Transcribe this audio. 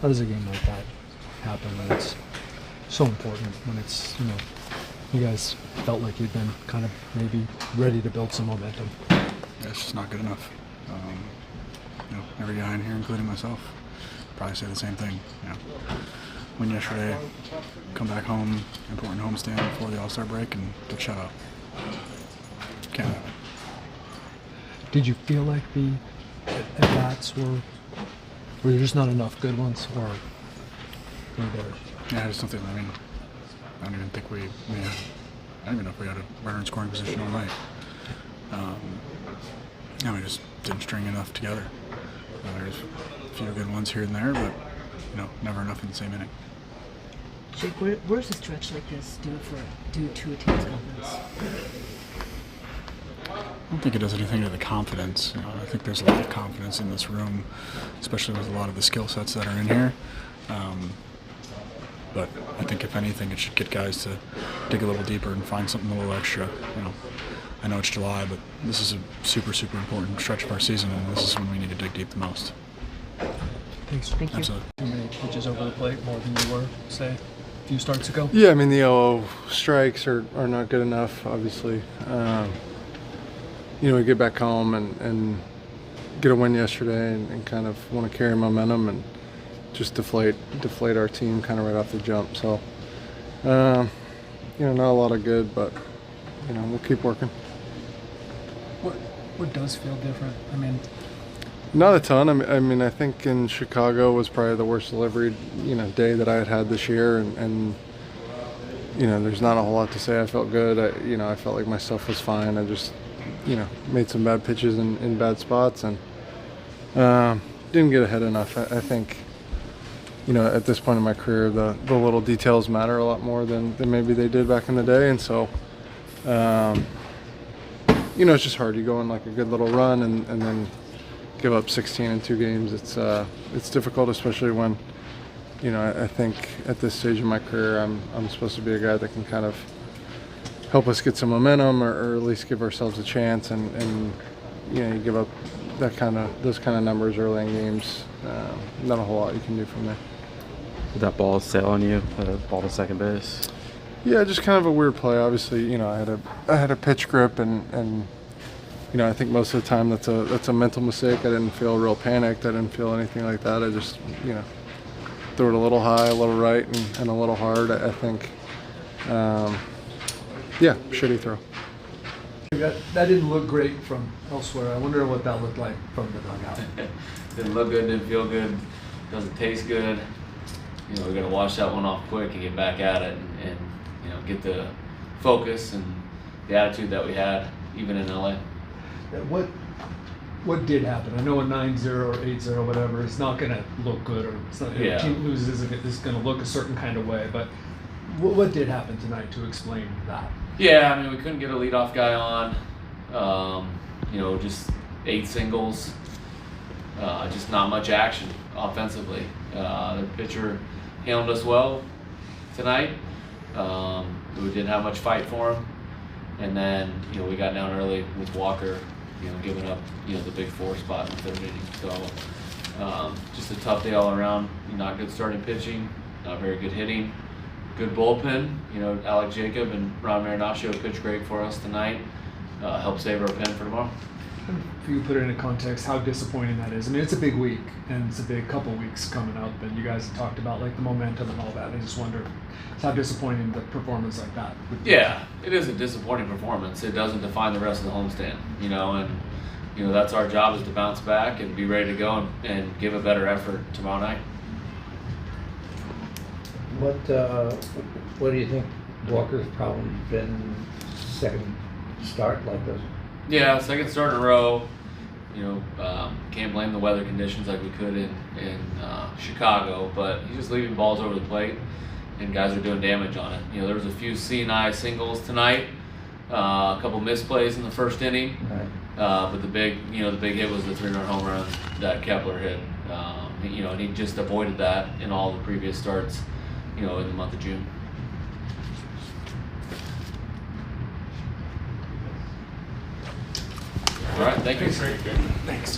How does a game like that happen when it's so important, when it's, you guys felt like you'd been kind of maybe ready to build some momentum? Yeah, it's just not good enough. Every guy in here, including myself, probably say the same thing. Win yesterday, come back home, important homestand before the All-Star break, and get shut out. Can't have it. Did you feel like the at-bats were there just not enough good ones, or were there? Yeah, I just don't think, I don't even think I don't even know if we had a runner in scoring position all night. We just didn't string enough together. There's a few good ones here and there, but never enough in the same inning. Jake, where's a stretch like this due to a team's confidence? I don't think it does anything to the confidence. I think there's a lot of confidence in this room, especially with a lot of the skill sets that are in here. But I think if anything, it should get guys to dig a little deeper and find something a little extra. I know it's July, but this is a super, super important stretch of our season, and this is when we need to dig deep the most. Thanks. Thank you. Absolutely. Too many pitches over the plate, more than you were, say, a few starts ago? Yeah, the 0 strikes are not good enough, obviously. We get back home and get a win yesterday and kind of want to carry momentum and just deflate our team kind of right off the jump. So, not a lot of good, but, we'll keep working. What does feel different? Not a ton. I think in Chicago was probably the worst delivery, day that I had this year, and there's not a whole lot to say. I felt good. I felt like my stuff was fine. I just, made some bad pitches in bad spots and didn't get ahead enough. I think, at this point in my career, the little details matter a lot more than maybe they did back in the day, and so. It's just hard. You go on like a good little run and then give up 16 in 2 games. It's difficult, especially when, I think at this stage of my career, I'm supposed to be a guy that can kind of help us get some momentum or at least give ourselves a chance. And you give up those kind of numbers early in games. Not a whole lot you can do from there. Did that ball sail on you? Ball to second base? Yeah, just kind of a weird play. Obviously, I had a pitch grip, and I think most of the time that's a mental mistake. I didn't feel real panicked. I didn't feel anything like that. I just threw it a little high, a little right, and a little hard. I think, shitty throw. That didn't look great from elsewhere. I wonder what that looked like from the dugout. Didn't look good, didn't feel good, doesn't taste good. We're going to wash that one off quick and get back at it and get the focus and the attitude that we had even in LA. What did happen? I know a 9-0 or 8-0, whatever, it's not going to look good, or it's not, Yeah. If a team loses, it's going to look a certain kind of way. But what did happen tonight to explain that? Yeah, we couldn't get a leadoff guy on. Just 8 singles. Just not much action offensively. The pitcher handled us well tonight. We didn't have much fight for him, and then we got down early with Walker, giving up the big 4 spot in the 3rd inning. So just a tough day all around. Not good starting pitching, not very good hitting, good bullpen. Alec Jacob and Ron Marinaccio pitched great for us tonight. Help save our pen for tomorrow. If you put it into context, how disappointing that is. It's a big week, and it's a big couple weeks coming up, and you guys have talked about like the momentum and all that. I just wonder how disappointing the performance like that would be. Yeah, it is a disappointing performance. It doesn't define the rest of the homestand, and that's our job, is to bounce back and be ready to go and give a better effort tomorrow night. What do you think Walker's problem been second start like this? Yeah, second start in a row. Can't blame the weather conditions like we could in Chicago, but he's just leaving balls over the plate, and guys are doing damage on it. There was a few C&I singles tonight, a couple misplays in the 1st inning, Right. but the big hit was the 3-run home run that Kepler hit. And he just avoided that in all the previous starts, in the month of June. All right, thank you. Thanks.